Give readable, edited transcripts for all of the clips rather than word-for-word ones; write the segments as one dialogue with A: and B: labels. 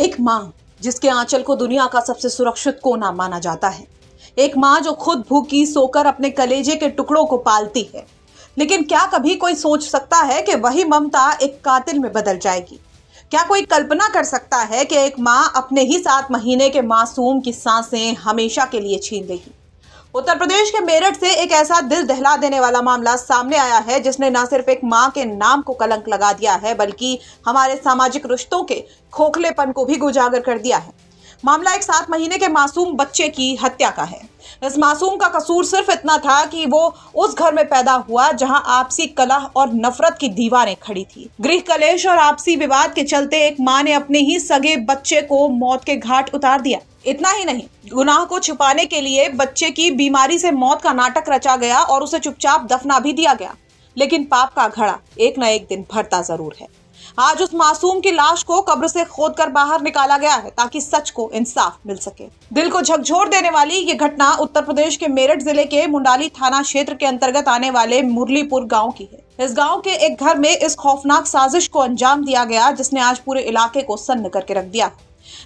A: एक माँ जिसके आंचल को दुनिया का सबसे सुरक्षित कोना माना जाता है। एक माँ जो खुद भूखी सोकर अपने कलेजे के टुकड़ों को पालती है। लेकिन क्या कभी कोई सोच सकता है कि वही ममता एक कातिल में बदल जाएगी? क्या कोई कल्पना कर सकता है कि एक माँ अपने ही 7 महीने के मासूम की सांसें हमेशा के लिए छीन लेगी? उत्तर प्रदेश के मेरठ से एक ऐसा दिल दहला देने वाला मामला सामने आया है जिसने न सिर्फ एक मां के नाम को कलंक लगा दिया है बल्कि हमारे सामाजिक रिश्तों के खोखलेपन को भी उजागर कर दिया है। मामला एक 7 महीने के मासूम बच्चे की हत्या का है। इस मासूम का कसूर सिर्फ इतना था कि वो उस घर में पैदा हुआ जहां आपसी कलह और नफरत की दीवारें खड़ी थी। गृह कलेश और आपसी विवाद के चलते एक मां ने अपने ही सगे बच्चे को मौत के घाट उतार दिया। इतना ही नहीं, गुनाह को छुपाने के लिए बच्चे की बीमारी से मौत का नाटक रचा गया और उसे चुपचाप दफना भी दिया गया। लेकिन पाप का घड़ा एक न एक दिन भरता जरूर है। आज उस मासूम की लाश को कब्र से खोदकर बाहर निकाला गया है ताकि सच को इंसाफ मिल सके। दिल को झकझोर देने वाली ये घटना उत्तर प्रदेश के मेरठ जिले के मुंडाली थाना क्षेत्र के अंतर्गत आने वाले मुरलीपुर गांव की है। इस गांव के एक घर में इस खौफनाक साजिश को अंजाम दिया गया जिसने आज पूरे इलाके को सन्न करके रख दिया।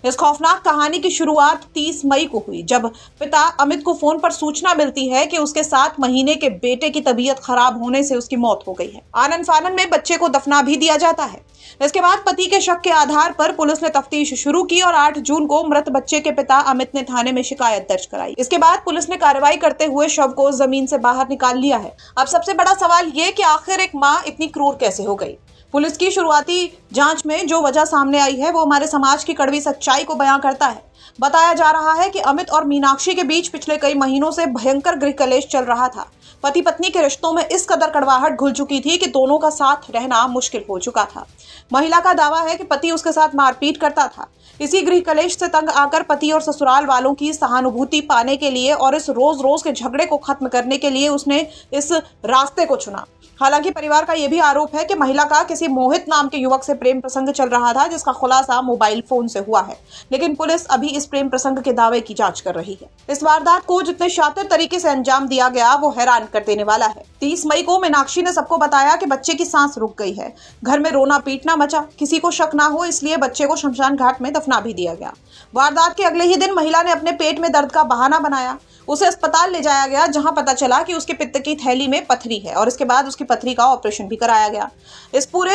A: इस खौफनाक कहानी की शुरुआत 30 मई को हुई जब पिता अमित को फोन पर सूचना मिलती है कि उसके 7 महीने के बेटे की तबीयत खराब होने से उसकी मौत हो गई है। आनन फानन में बच्चे को दफना भी दिया जाता है। इसके बाद पति के शक के आधार पर पुलिस ने तफ्तीश शुरू की और 8 जून को मृत बच्चे के पिता अमित ने थाने में शिकायत दर्ज कराई। इसके बाद पुलिस ने कार्रवाई करते हुए शव को जमीन से बाहर निकाल लिया है। अब सबसे बड़ा सवाल ये कि आखिर एक माँ इतनी क्रूर कैसे हो गई? पुलिस की शुरुआती जांच में जो वजह सामने आई है वो हमारे समाज की कड़वी सच्चाई को बयां करता है। बताया जा रहा है कि अमित और मीनाक्षी के बीच पिछले कई महीनों से भयंकर गृह कलेश चल रहा था। पति पत्नी के रिश्तों में इस कदर कड़वाहट घुल चुकी थी कि दोनों का साथ रहना मुश्किल हो चुका था। महिला का दावा है कि पति उसके साथ मारपीट करता था। इसी गृह कलेश से तंग आकर पति और ससुराल वालों की सहानुभूति पाने के लिए और इस रोज रोज के झगड़े को खत्म करने के लिए उसने इस रास्ते को चुना। हालांकि परिवार का यह भी आरोप है कि महिला का किसी मोहित नाम के युवक से प्रेम प्रसंग चल रहा था जिसका खुलासा मोबाइल फोन से हुआ है। लेकिन पुलिस अभी इस प्रेम प्रसंग के दावे की जांच कर रही है। इस वारदात को जितने शातिर तरीके से अंजाम दिया गया वो हैरान कर देने वाला है। 30 मई को मीनाक्षी ने सबको बताया कि बच्चे की सांस रुक गई है। घर में रोना पीटना मचा। किसी को शक ना हो इसलिए बच्चे को शमशान घाट में दफना भी दिया गया। वारदात के अगले ही दिन महिला ने अपने पेट में दर्द का बहाना बनाया। उसे अस्पताल ले जाया गया जहां पता चला कि उसके पित्त की थैली में पथरी है और इसके बाद उसकी पथरी का ऑपरेशन भी कराया गया। इस पूरे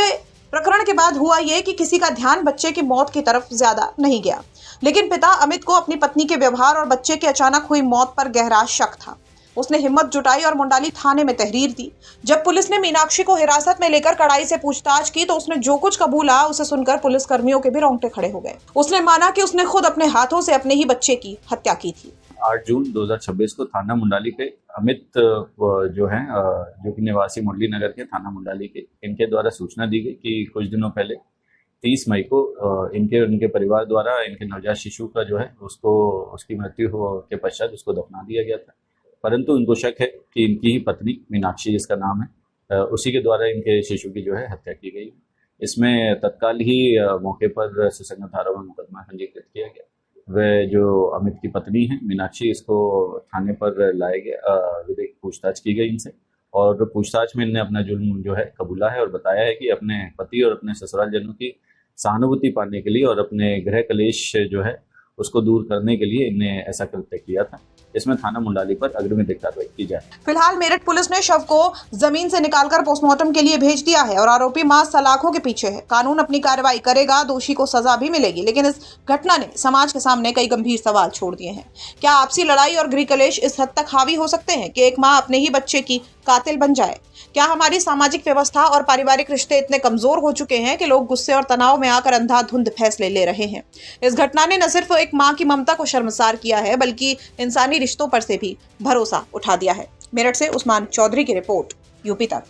A: प्रकरण के बाद हुआ ये कि किसी का ध्यान बच्चे की मौत की तरफ ज्यादा नहीं गया। लेकिन पिता अमित को अपनी पत्नी के व्यवहार और बच्चे की अचानक हुई मौत पर गहरा शक था। उसने हिम्मत जुटाई और मुंडाली थाने में तहरीर दी। जब पुलिस ने मीनाक्षी को हिरासत में लेकर कड़ाई से पूछताछ की तो उसने जो कुछ कबूला उसे सुनकर पुलिस कर्मियों के भी रोंगटे खड़े हो गए। उसने माना कि उसने खुद अपने हाथों से अपने ही बच्चे की हत्या की थी।
B: 8 जून 2026 को थाना मुंडाली के अमित जो हैं जो कि निवासी मुरली नगर के थाना मुंडाली के, इनके द्वारा सूचना दी गई कि कुछ दिनों पहले 30 मई को उनके परिवार द्वारा इनके नवजात शिशु का जो है उसको उसकी मृत्यु के पश्चात उसको दफना दिया गया था। परंतु इनको शक है कि इनकी ही पत्नी मीनाक्षी जिसका नाम है उसी के द्वारा इनके शिशु की जो है हत्या की गई। इसमें तत्काल ही मौके पर सुसंगत धाराओं में मुकदमा पंजीकृत किया गया। वह जो अमित की पत्नी है मीनाक्षी, इसको थाने पर लाया गया, विधिक पूछताछ की गई इनसे और पूछताछ में इनने अपना जुर्म जो है कबूला है और बताया है कि अपने पति और अपने ससुराल जनों की सहानुभूति पाने के लिए और अपने गृह कलेश जो है उसको दूर करने के लिए इनने ऐसा कृत्य किया था। इसमें थाना मुंडाली पर अग्रिम कार्रवाई की जाए।
A: फिलहाल मेरठ पुलिस ने शव को जमीन से निकालकर पोस्टमार्टम के लिए भेज दिया है और आरोपी मां सलाखों के पीछे है। कानून अपनी कार्रवाई करेगा, दोषी को सजा भी मिलेगी। लेकिन इस घटना ने समाज के सामने कई गंभीर सवाल छोड़ दिए हैं। क्या आपसी लड़ाई और गृह कलेश इस हद तक हावी हो सकते हैं कि एक माँ अपने ही बच्चे की कातिल बन जाए? क्या हमारी सामाजिक व्यवस्था और पारिवारिक रिश्ते इतने कमजोर हो चुके हैं कि लोग गुस्से और तनाव में आकर अंधाधुंध फैसले ले रहे हैं? इस घटना ने न सिर्फ एक माँ की ममता को शर्मसार किया है बल्कि इंसानी रिश्तों पर से भी भरोसा उठा दिया है। मेरठ से उस्मान चौधरी की रिपोर्ट, यूपी तक।